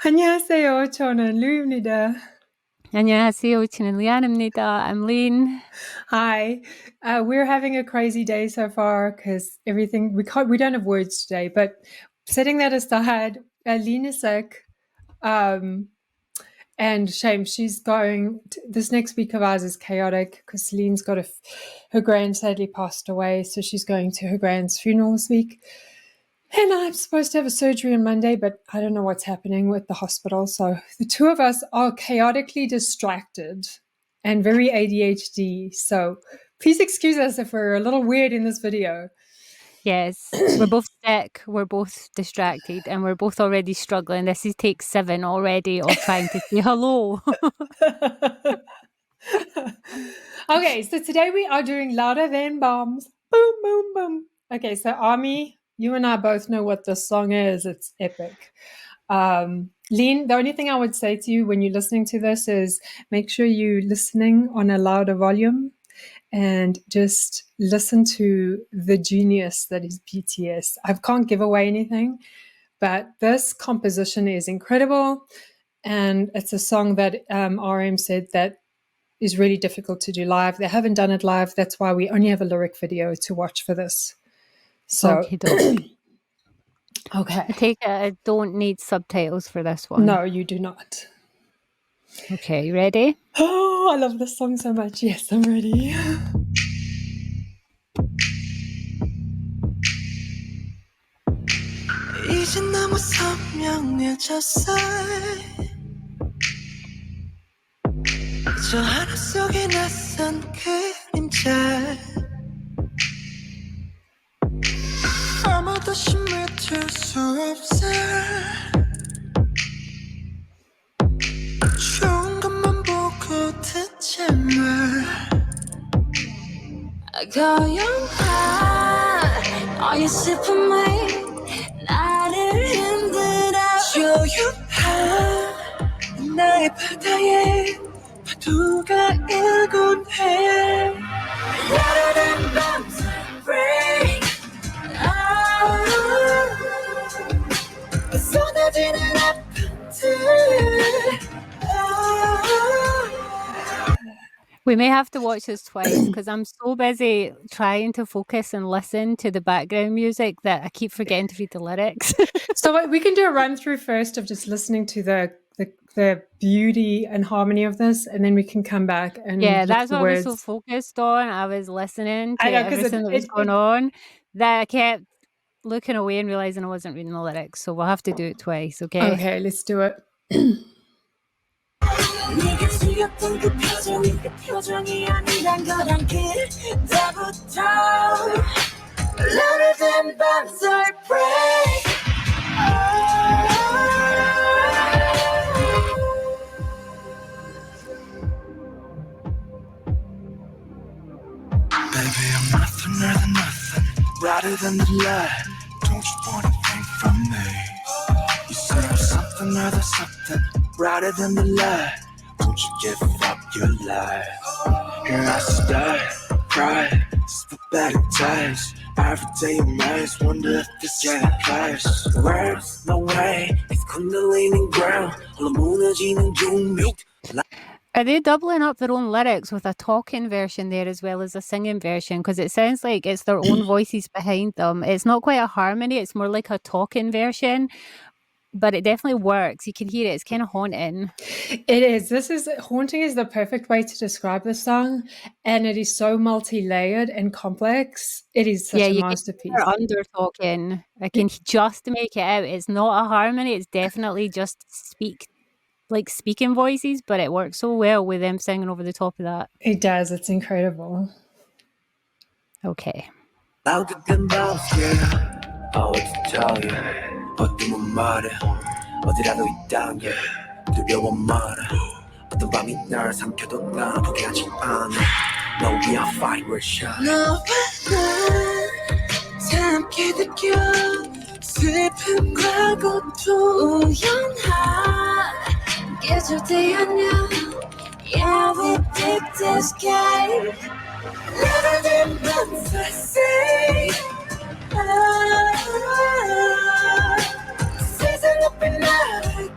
안녕하세요. 저는 루입니다. 안녕하세요. 저는 리안입니다. I'm Lean. Hi. We're having a crazy day so far because we don't have words today, but setting that aside, Lean is sick. And shame, she's going, this next week of ours is chaotic because Lean's got her grand sadly passed away. So she's going to her grand's funeral this week. And I'm supposed to have a surgery on Monday, but I don't know what's happening with the hospital. So the two of us are chaotically distracted and very ADHD. So please excuse us if we're a little weird in this video. Yes, we're both sick, we're both distracted, and we're both already struggling. This is take 7 already of trying to say hello. Okay, so today we are doing Louder Than Bombs. Boom, boom, boom. Okay, so Army, you and I both know what this song is. It's epic. Lean, the only thing I would say to you when you're listening to this is make sure you're listening on a louder volume and just listen to the genius that is BTS. I can't give away anything, but this composition is incredible. And it's a song that RM said that is really difficult to do live. They haven't done it live. That's why we only have a lyric video to watch for this. So, okay. I take it I don't need subtitles for this one. No, you do not. Okay, you ready? Oh, I love this song so much. Yes, I'm ready. 이제 너무 선명해졌어 저 하늘 속에 낯선 그림자 아무도 심을 수 없어 좋은 것만 보고 듣지마 고요한 너의 슬픔이 나를 흔들어 조용한 나의 바다에 파도가 일곤 해 Louder than bombs break 쏟아지는 아픔들 We may have to watch this twice because I'm so busy trying to focus and listen to the background music that I keep forgetting to read the lyrics. So we can do a run through first of just listening to the beauty and harmony of this, and then we can come back and that's the what words. I was so focused on. I was listening to I know, everything that was going on that I kept looking away and realizing I wasn't reading the lyrics. So we'll have to do it twice, okay? Okay, let's do it. 네가 지었던 그 표정이 아니란 거란 그때부터 Louder than bombs I break Baby, I'm nothing more than nothing Brighter than the light Don't you want anything from me? You say I'm something more than something Brighter than the light Don't you give up your life Here I start, cry Slip back and ties Every day your minds wonder if this is the price Words, no way It's kundalini ground 홀로 무너지는 종묘 Are they doubling up their own lyrics with a talking version there as well as a singing version? Because it sounds like it's their own voices behind them. It's not quite a harmony. It's more like a talking version. But it definitely works. You can hear it. It's kind of haunting. It is. Haunting is the perfect way to describe this song. And it is so multi-layered and complex. It is such a masterpiece. Yeah, under talking. I can just make it out. It's not a harmony. It's definitely just speaking voices, but it works so well with them singing over the top of that. It does. It's incredible. Okay. Louder than bombs, yeah. Oh, what to tell you? 어떤 말해 어디라도 있다는 게 두려워 말해 어떤 밤이 날 삼켜도 난 포기하지 않아 No, we are fine, we're shy 너와 나 함께 느껴 슬픔과 고통 우연하게 절대 아니야 Yeah, we pick the sky Louder than bombs, I say 세상 앞에 나를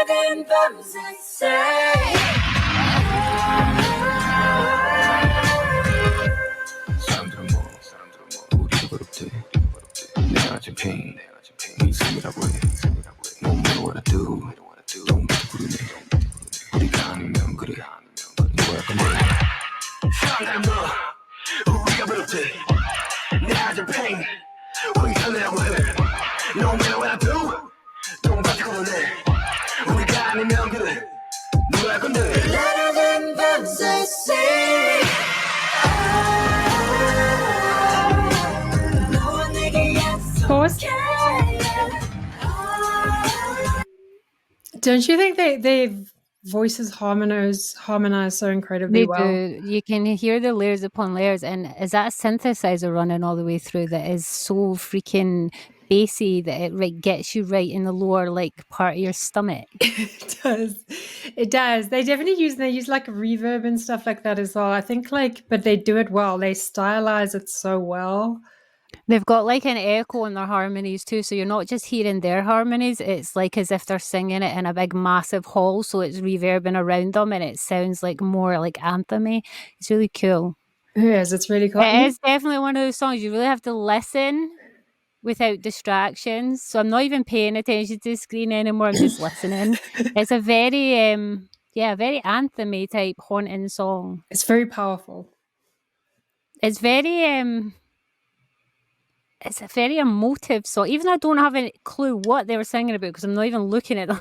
라라된 밤새 say 사람들은 뭐 우리가 그렇대 내가 아직 pain 네 생이라고 해 No matter what I do don't 부르네 우리가 아니면 그래 뭐야 근데 사람들은 뭐 우리가 그렇대 내가 아직 pain 우리 생이라고 해 No matter what I do don't 부르네 우리가 아니면 그래 뭐야 근데 라라된 밤새 say Pause. Don't you think their voices harmonize so incredibly They well? do. You can hear the layers upon layers, and is that synthesizer running all the way through that is so freaking bassy that it gets you right in the lower part of your stomach. It does. They use like reverb and stuff like that as well. I think but they do it well. They stylize it so well. They've got like an echo in their harmonies too, so you're not just hearing their harmonies, it's like as if they're singing it in a big massive hall, so it's reverbing around them and it sounds like more like anthem-y. It's really cool. Yes, it's really cool. It is definitely one of those songs you really have to listen without distractions. So I'm not even paying attention to the screen anymore, I'm just listening. It's a very very anthem-y type haunting song. It's very powerful. It's a very emotive song. Even though I don't have any clue what they were singing about because I'm not even looking at them.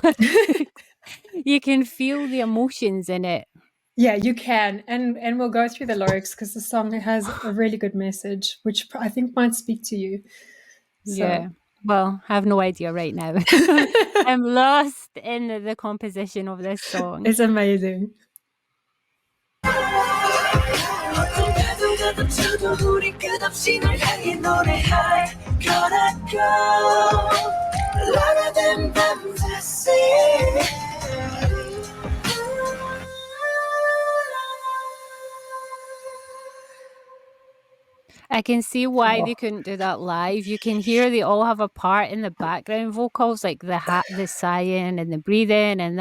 You can feel the emotions in it. Yeah, you can. And we'll go through the lyrics because the song has a really good message, which I think might speak to you. So. Yeah. Well, I have no idea right now. I'm lost in the composition of this song. It's amazing. 우리 끝없이 널 향해 노래할 거라고 라라된 밤새 I can see why they couldn't do that live. You can hear they all have a part in the background vocals, like the sighing and the breathing and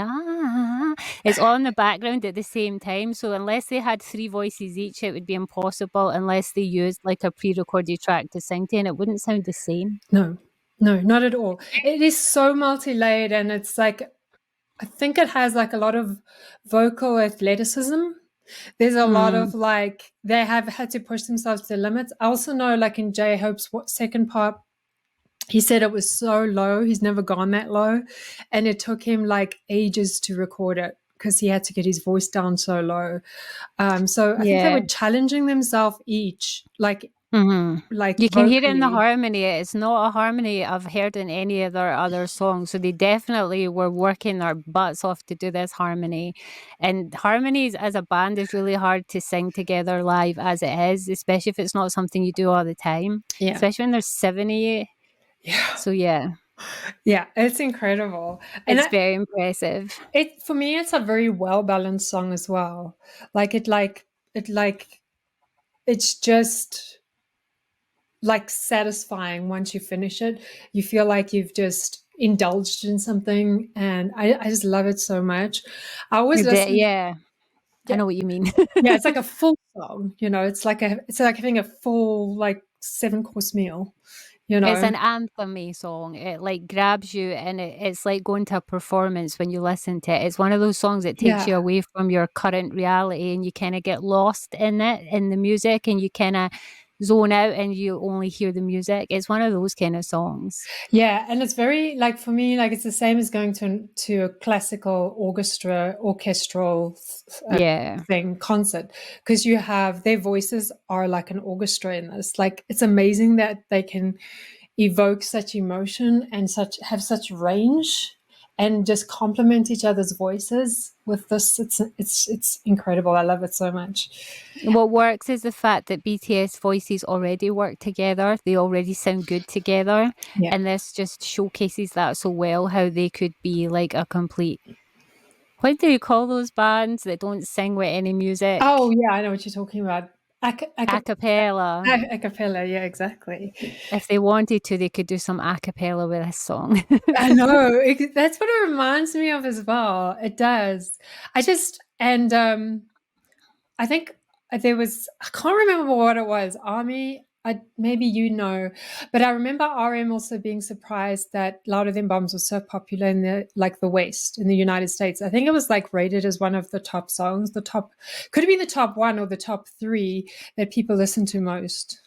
it's all in the background at the same time. So unless they had 3 voices each, it would be impossible unless they used like a pre-recorded track to sing to, and it wouldn't sound the same. No, not at all. It is so multi-layered, and it's like, I think it has like a lot of vocal athleticism. There's a lot of they have had to push themselves to the limits. I also know in J-Hope's second part, he said it was so low. He's never gone that low. And it took him ages to record it because he had to get his voice down so low. So I think they were challenging themselves each. You vocally. can hear it in the harmony. It's not a harmony I've heard in any of their other songs. So they definitely were working their butts off to do this harmony. And harmonies as a band is really hard to sing together live as it is, especially if it's not something you do all the time. Yeah. Especially when there's 7 of you. Yeah. So yeah. Yeah, it's incredible. It's very impressive. For me, it's a very well-balanced song as well. It's just satisfying once you finish it. You feel like you've just indulged in something, and I just love it so much. I always listen. Yeah. I know what you mean. Yeah, it's like a full song, it's like having a full 7-course meal. It's an anthem-y song. It grabs you, and it's like going to a performance when you listen to it. It's one of those songs that takes you away from your current reality, and you kind of get lost in it, in the music, and you kind of zone out and you only hear the music. It's one of those kind of songs. Yeah, and it's very for me, it's the same as going to a classical orchestral thing concert, because you have their voices are like an orchestra in this. It's amazing that they can evoke such emotion and have such range and just complement each other's voices with this. It's incredible. I love it so much. What works is the fact that BTS voices already work together. They already sound good together. Yeah. And this just showcases that so well, how they could be like a complete... What do you call those bands that don't sing with any music? Oh, yeah, I know what you're talking about. A cappella. A cappella, yeah, exactly. If they wanted to, they could do some a cappella with this song. I know. That's what it reminds me of as well. It does. I think there was, I can't remember what it was. Army, maybe you know, but I remember RM also being surprised that Louder Than Bombs was so popular in the West, in the United States. I think it was like rated as one of the top songs, could have been the top one or the top three that people listen to most.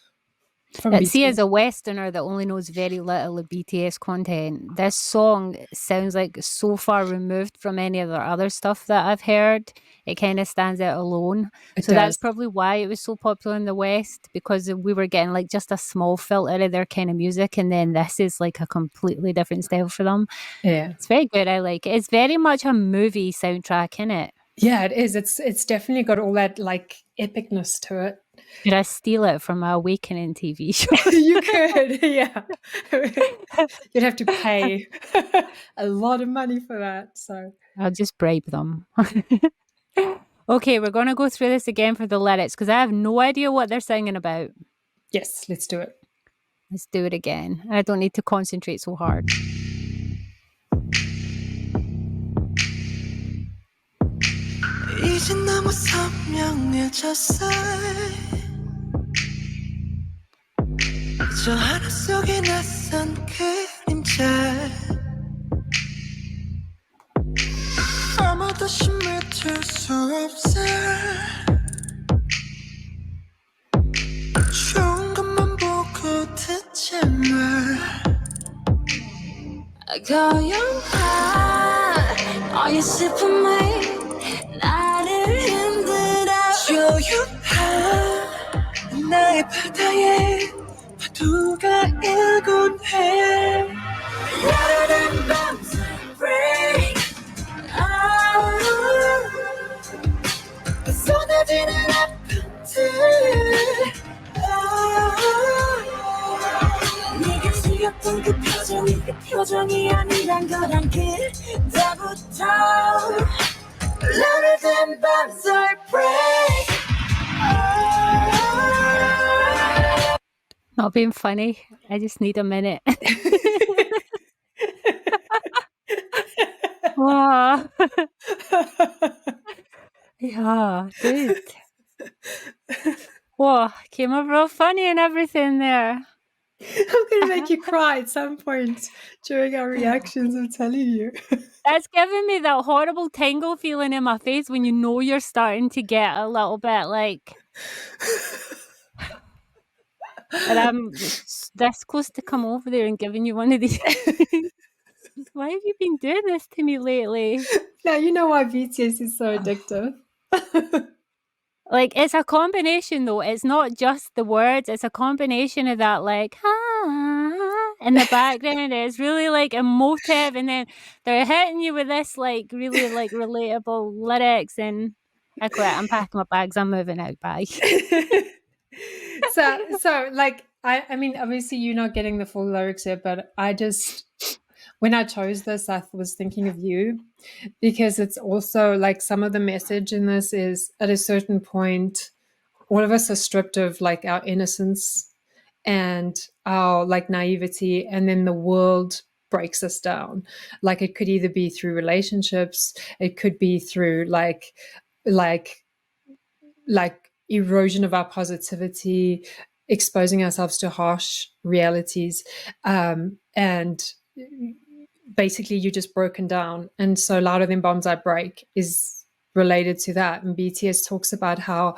See, as a Westerner that only knows very little of BTS content, this song sounds like so far removed from any of their other stuff that I've heard. It kind of stands out alone. That's probably why it was so popular in the West, because we were getting like just a small filter of their kind of music, and then this is like a completely different style for them. Yeah, it's very good. I like it. It's very much a movie soundtrack, isn't it? Yeah, it is. It's definitely got all that like epicness to it. Could I steal it from my Awakening TV show? You could, yeah. You'd have to pay a lot of money for that. So I'll just bribe them. Okay, we're going to go through this again for the lyrics because I have no idea what they're singing about. Yes, let's do it. Let's do it again. I don't need to concentrate so hard. 이젠 너무 선명해졌어 저 하늘 속에 낯선 그림자 아무도 심을 수 없어 좋은 것만 보고 듣지 마 고요한 너의 슬픔에 나를 흔들어 조용한 나의 바다에 파도가 일곤 해 Louder than bombs break 쏟아지는 아픔들 네가 지었던 그 표정이 아니란 걸 안 그때부터 Louder than bombs I break Not being funny. I just need a minute. Wow. Yeah, dude. Whoa, came up real funny and everything there. I'm going to make you cry at some point during our reactions, I'm telling you. That's giving me that horrible tingle feeling in my face when you know you're starting to get a little bit like... And I'm this close to come over there and giving you one of these. Why have you been doing this to me lately? Now you know why BTS is so addictive. Like, it's a combination, though. It's not just the words. It's a combination of that, like, in the background. It's really, like, emotive. And then they're hitting you with this, like, really, like, relatable lyrics. And I quit. I'm packing my bags. I'm moving out. Bye. So like, I mean, obviously you're not getting the full lyrics here, but when I chose this, I was thinking of you, because it's also like some of the message in this is at a certain point, all of us are stripped of like our innocence and our like naivety, and then the world breaks us down. Like it could either be through relationships, it could be through like erosion of our positivity, exposing ourselves to harsh realities, and basically you're just broken down. And so Louder Than Bombs I Break is related to that. And BTS talks about how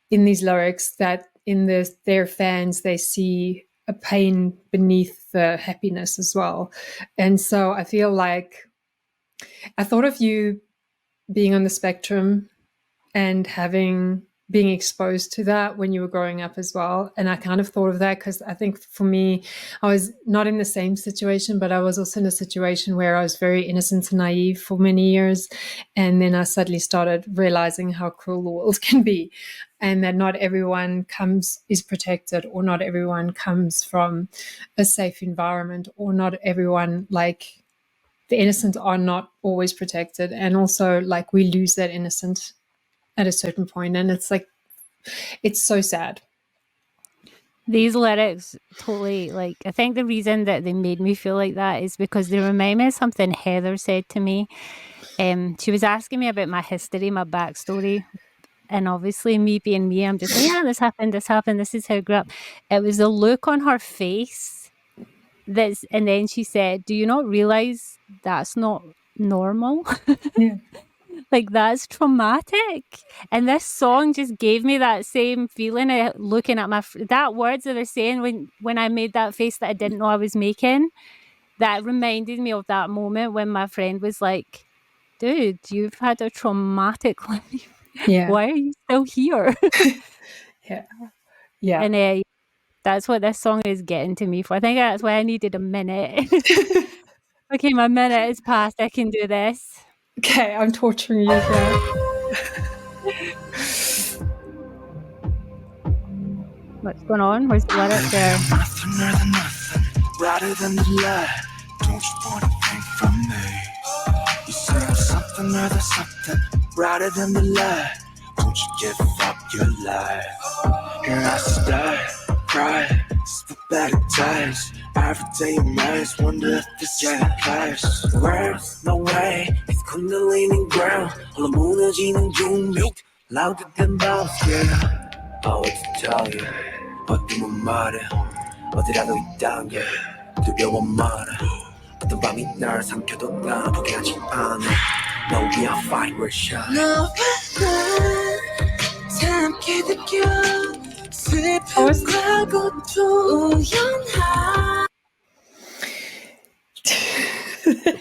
in these lyrics that in their fans, they see a pain beneath the happiness as well. And so I feel like I thought of you being on the spectrum and being exposed to that when you were growing up as well. And I kind of thought of that because I think for me, I was not in the same situation, but I was also in a situation where I was very innocent and naive for many years. And then I suddenly started realizing how cruel the world can be, and that not everyone is protected, or not everyone comes from a safe environment, or not everyone, like, the innocent are not always protected. And also, like, we lose that innocence at a certain point, and it's like It's so sad. These lyrics totally, like, I think the reason that they made me feel like that is because they remind me of something Heather said to me. She was asking me about my history, my backstory. And obviously me being me, I'm just like, yeah, this happened, this is how I grew up. It was the look on her face and then she said, do you not realize that's not normal? Yeah. Like, that's traumatic. And this song just gave me that same feeling of looking at that words that they're saying when I made that face that I didn't know I was making. That reminded me of that moment when my friend was like, dude, you've had a traumatic life. Yeah. Why are you still here? Yeah. Yeah. And that's what this song is getting to me for. I think that's why I needed a minute. Okay, my minute is past. I can do this. Okay, I'm torturing you here. What's going on? Where's the lyric there? Nothing more than nothing, brighter than the light. Don't you want a thing from me? You say I'm something or there's something brighter than the light. Don't you give up your life? Here I start, cry, slip back at times. Every day your minds wonder if this is my place. Words, no way, it's kundalini ground. 흘러 무너지는 중력, louder than bombs, yeah. Oh, what to tell you? 어둠은 말해, 어디라도 있단 게 두려워 말해. 어떤 밤이 날 삼켜도 나 포기하지 않아. No, we are fine, we're shy. 너와 나 함께 느껴 슬픔과 고통 우연한.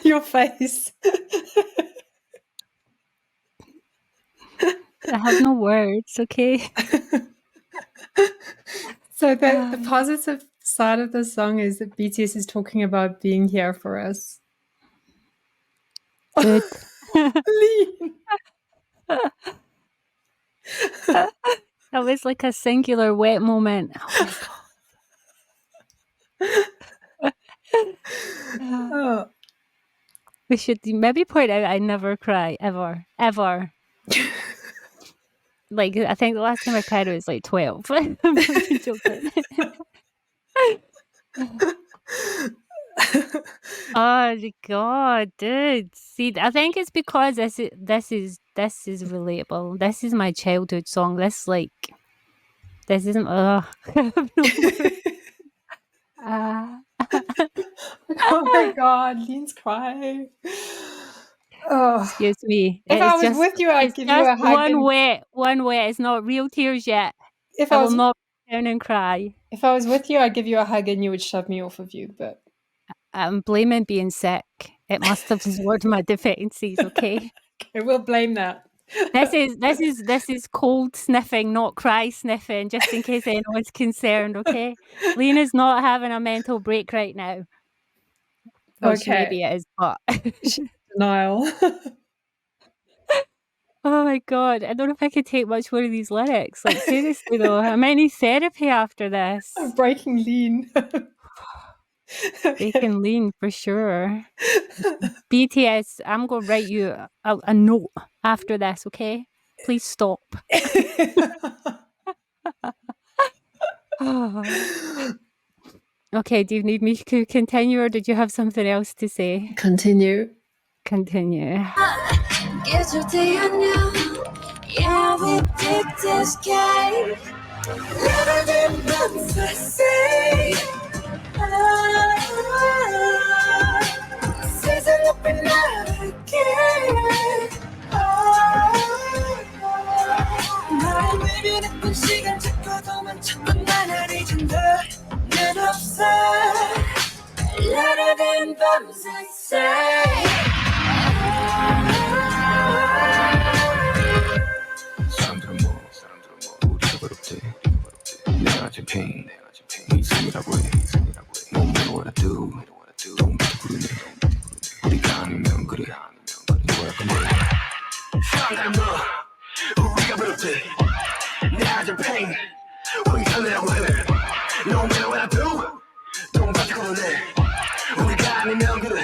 Your face. I have no words, okay? So the positive side of the song is that BTS is talking about being here for us. Good. Lean. That was like a singular wet moment. Oh. We should maybe point out I never cry, ever. Ever. Like, I think the last time I cried was like 12. I'm not joking. Oh my god, dude. See, I think it's because this is relatable. This is my childhood song. This isn't Oh my god, Lean's crying. Oh. Excuse me. If I was with you, I'd give you a hug. One wet. It's not real tears yet. If I will not sit down and cry. If I was with you, I'd give you a hug and you would shove me off of you. But I'm blaming being sick. It must have absorbed my defenses. Okay. Okay, we'll blame that. This is cold sniffing, not cry sniffing, just in case anyone's concerned, okay? Lena's not having a mental break right now. Well, Okay. maybe it is, but denial. Oh my god, I don't know if I could take much more of these lyrics. Like, seriously though, I might need therapy after this. I'm breaking Lean. They can lean for sure. BTS, I'm going to write you a note after this, okay? Please stop. Okay, do you need me to continue or did you have something else to say? Continue. Continue. Yeah, we pick this game. Louder than bombs, I say. 세상 앞에 나갈게. 나를 밀려냈던 시간 찾고도만 자꾸 나를 잊은다. 난 없어. Louder than bombs, I say. 사람들은 뭐 우리가 괴롭대. 내가 가진 pain, 네 승이라고 해. No matter what I do, don't be 부르네. 우리가 아니면 그래. 뭐랄 건데. 사람들은 뭐 우리가 괴롭대. 내가 가진 pain, 우리 승이라고 해. No matter what I do, don't be 부르네. 우리가 아니면 그래.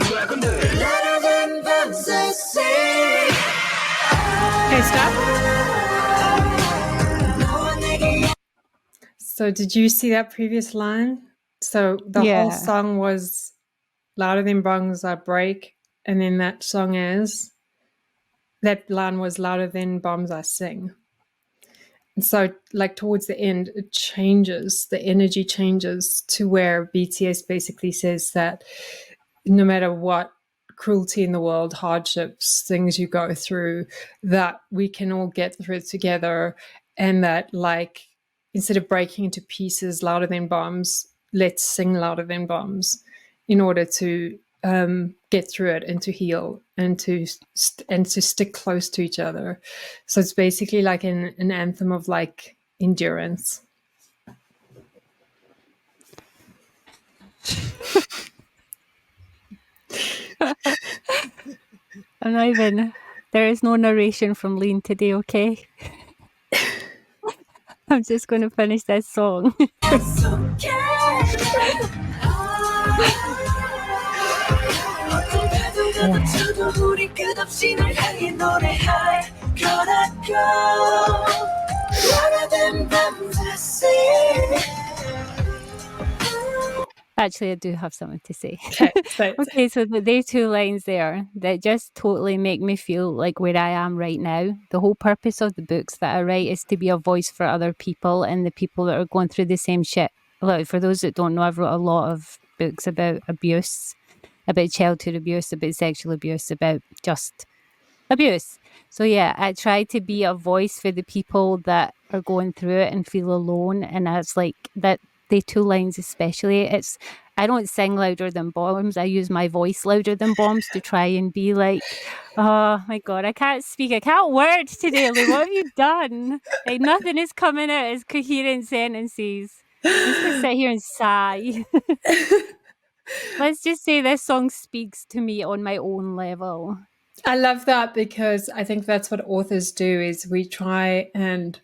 뭐랄 건데. Louder than bombs I say. Okay, stop. So did you see that previous line? So the whole song was louder than bombs I break, and then that line was louder than bombs I sing. And so like towards the end, it changes, the energy changes to where BTS basically says that no matter what cruelty in the world, hardships, things you go through, that we can all get through it together, and that like instead of breaking into pieces louder than bombs, let's sing louder than bombs in order to get through it and to heal and to stick close to each other. So it's basically like an anthem of like endurance. I'm not even. There is no narration from Lean today, okay? I'm just going to finish this song. Actually, I do have something to say. Okay, so there are 2 lines there that just totally make me feel like where I am right now. The whole purpose of the books that I write is to be a voice for other people and the people that are going through the same shit. Like, for those that don't know, I've wrote a lot of books about abuse, about childhood abuse, about sexual abuse, about just abuse. So yeah, I try to be a voice for the people that are going through it and feel alone. And it's like that, the 2 lines especially, I don't sing louder than bombs. I use my voice louder than bombs to try and be like, oh my God, I can't speak. I can't word today. Like, what have you done? Like, nothing is coming out as coherent sentences. I'm just going to sit here and sigh. Let's just say this song speaks to me on my own level. I love that, because I think that's what authors do, is we try and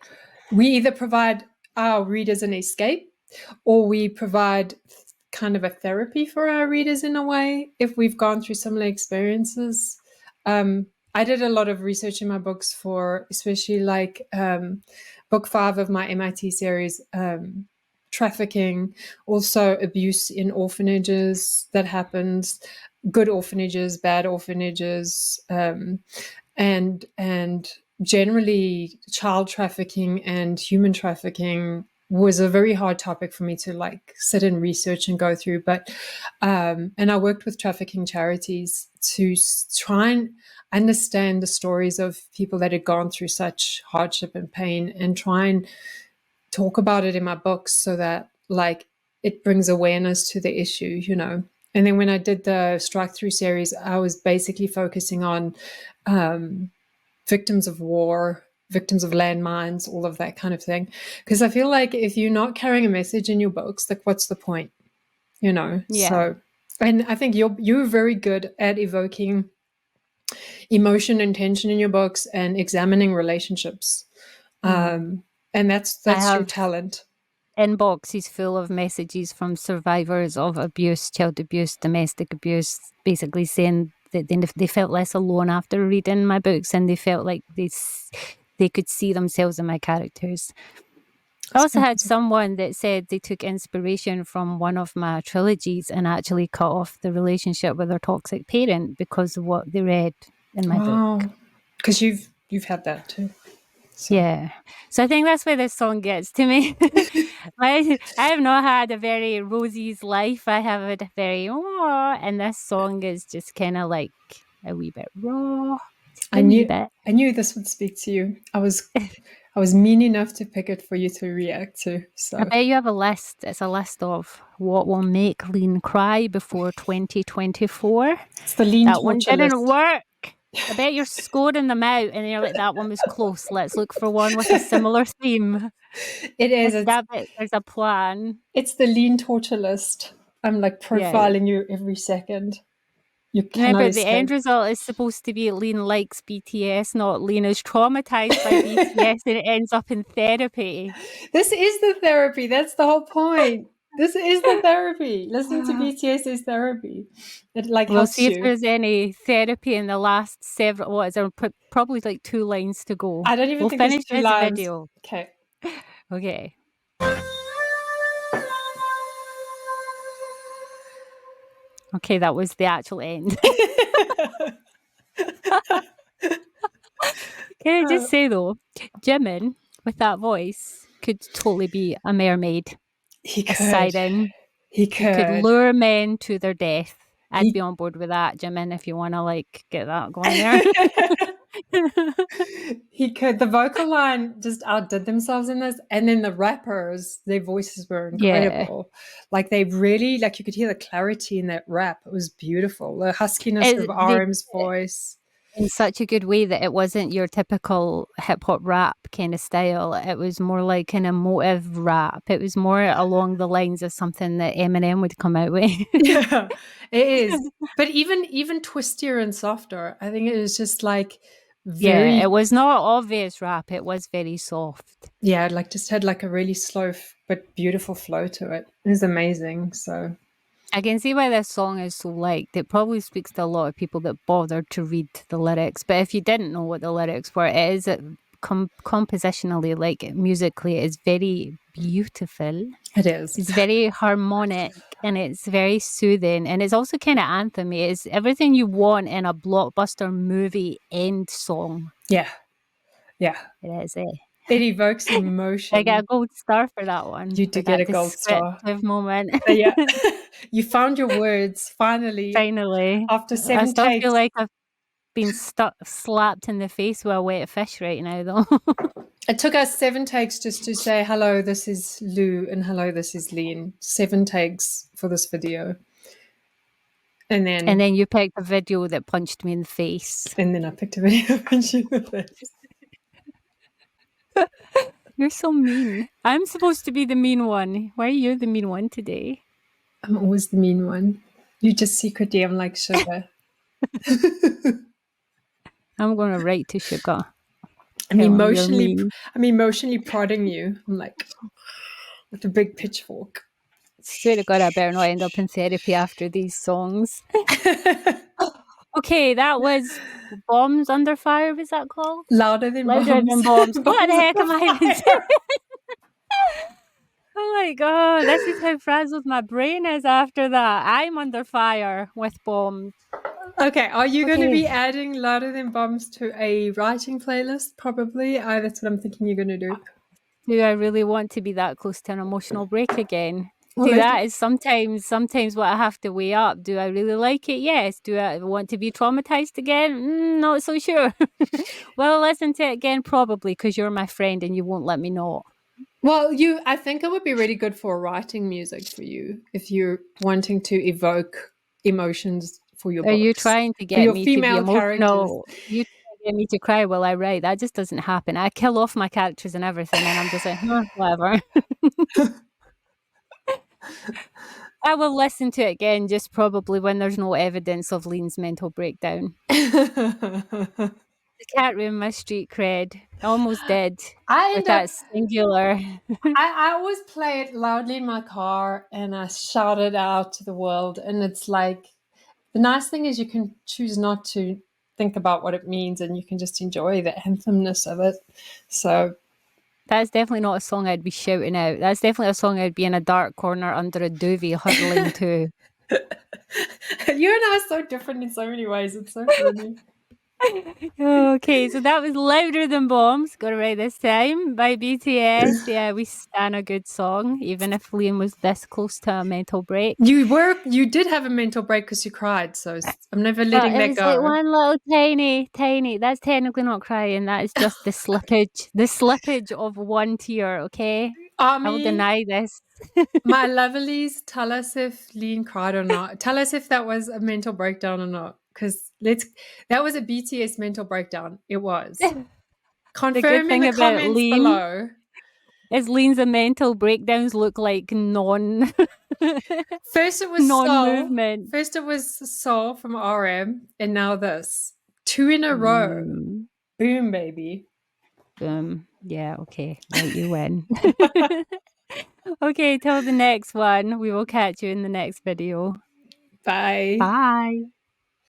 we either provide our readers an escape, or we provide kind of a therapy for our readers in a way, if we've gone through similar experiences. I did a lot of research in my books for, especially like book 5 of my MIT series, trafficking, also abuse in orphanages that happens, good orphanages, bad orphanages, and generally child trafficking and human trafficking was a very hard topic for me to like sit and research and go through. But and I worked with trafficking charities to try and understand the stories of people that had gone through such hardship and pain, and try and talk about it in my books so that like it brings awareness to the issue, you know. And then when I did the Strike Through series, I was basically focusing on victims of war, victims of landmines, all of that kind of thing. Because I feel like if you're not carrying a message in your books, like what's the point, you know? Yeah. So, and I think you're very good at evoking emotion and tension in your books and examining relationships. And that's your talent. Inboxes full of messages from survivors of abuse, child abuse, domestic abuse, basically saying that they felt less alone after reading my books, and they felt like they could see themselves in my characters. I also had someone that said they took inspiration from one of my trilogies and actually cut off the relationship with their toxic parent because of what they read in my book. Because you've had that too. So. Yeah. So I think that's where this song gets to me. I have not had a very Rosie's life. I have had a very, and this song is just kind of like a wee bit raw. I knew this would speak to you. I was mean enough to pick it for you to react to. So I bet you have a list. It's a list of what will make Lean cry before 2024. It's the Lean that one didn't list. work. I bet you're scoring them out, and you're like, that one was close. Let's look for one with a similar theme. It is. There's a plan. It's the Lean torture list. I'm like profiling you every second. You cannot but escape. The end result is supposed to be Lean likes BTS, not Lean is traumatized by BTS, and it ends up in therapy. This is the therapy. That's the whole point. This is the therapy. Listening to BTS is therapy. It like we'll helps see you. If there's any therapy in the last several. What is there? Probably like 2 lines to go. I don't even think finish there's 2 this lines. video. Okay. Okay. Okay, that was the actual end. Can I just say though, Jimin with that voice could totally be a mermaid, He a could. siren. He He could could. lure men to their death. I'd He- be on board with that, Jimin, if you want to like get that going there. He could. The vocal line just outdid themselves in this, and then the rappers, their voices were Yeah. incredible. Like they really, like you could hear the clarity in that rap. It was beautiful. The huskiness of RM's voice. In such a good way that it wasn't your typical hip hop rap kind of style. It was more like an emotive rap. It was more along the lines of something that Eminem would come out with. Yeah, it is. But even twistier and softer. I think it was just like very. Yeah, it was not obvious rap. It was very soft. Yeah, like just had like a really slow but beautiful flow to it. It was amazing. So I can see why this song is so liked. It probably speaks to a lot of people that bothered to read the lyrics. But if you didn't know what the lyrics were, it is compositionally, like musically, it's very beautiful. it is. It's very harmonic and it's very soothing. And it's also kind of anthemy. It's everything you want in a blockbuster movie end song. Yeah. Yeah. It is, It evokes emotion. I get a gold star for that one. You do get a gold star. Moment. Yeah. You found your words finally. Finally. After 7 I still takes. feel like I've been slapped in the face with a wet fish right now, though. It took us 7 takes just to say, hello, this is Lou, and hello, this is Lean. 7 takes for this video. And then you picked a video that punched me in the face. And then I picked a video and punched you in the face. You're so mean. I'm supposed to be the mean one. Why are you the mean one today? I'm always the mean one. You just secretly, I'm like sugar. I'm going to write to Sugar. I'm emotionally prodding you. I'm like, with a big pitchfork. Swear to God, I better not end up in therapy after these songs. Okay, that was Bombs Under Fire, was that called? Louder than Bombs. What the heck am I even saying? Oh my God, this is how frazzled my brain is after that. I'm under fire with Bombs. Okay, are you going to be adding Louder Than Bombs to a writing playlist? Probably. That's what I'm thinking you're going to do. Do I really want to be that close to an emotional break again? Well, See, that is sometimes what I have to weigh up. Do I really like it? Yes. Do I want to be traumatized again? Not so sure. Well, listen to it again, probably, because you're my friend and you won't let me know. Well, I think it would be really good for writing music for you if you're wanting to evoke emotions for your books. Are you trying to get me to be emotional? You get me to cry while I write. That just doesn't happen. I kill off my characters and everything, and I'm just like, whatever. I will listen to it again, just probably when there's no evidence of Lean's mental breakdown. I can't ruin my street cred. I almost did. That singular. I always play it loudly in my car and I shout it out to the world. And it's like, the nice thing is you can choose not to think about what it means and you can just enjoy the anthemness of it. So that's definitely not a song I'd be shouting out. That's definitely a song I'd be in a dark corner under a duvet huddling to. You and I are so different in so many ways. It's so funny. Okay, so that was Louder Than Bombs, got it right this time, by BTS. Yeah, we stan a good song, even if Liam was this close to a mental break. You did have a mental break because you cried, so I'm never letting that go. Like one little tiny, that's technically not crying, that is just the slippage of one tear, okay? I will deny this. My lovelies, tell us if Lean cried or not. Tell us if that was a mental breakdown or not. Because that was a BTS mental breakdown. It was. Confirm in the comments below. Is Lean's mental breakdowns look like First it was non-movement. First it was Soul from RM, and now this. 2 in a row. Boom, baby. Boom. Yeah, okay. Right, you win. Okay, till the next one. We will catch you in the next video. Bye. Bye.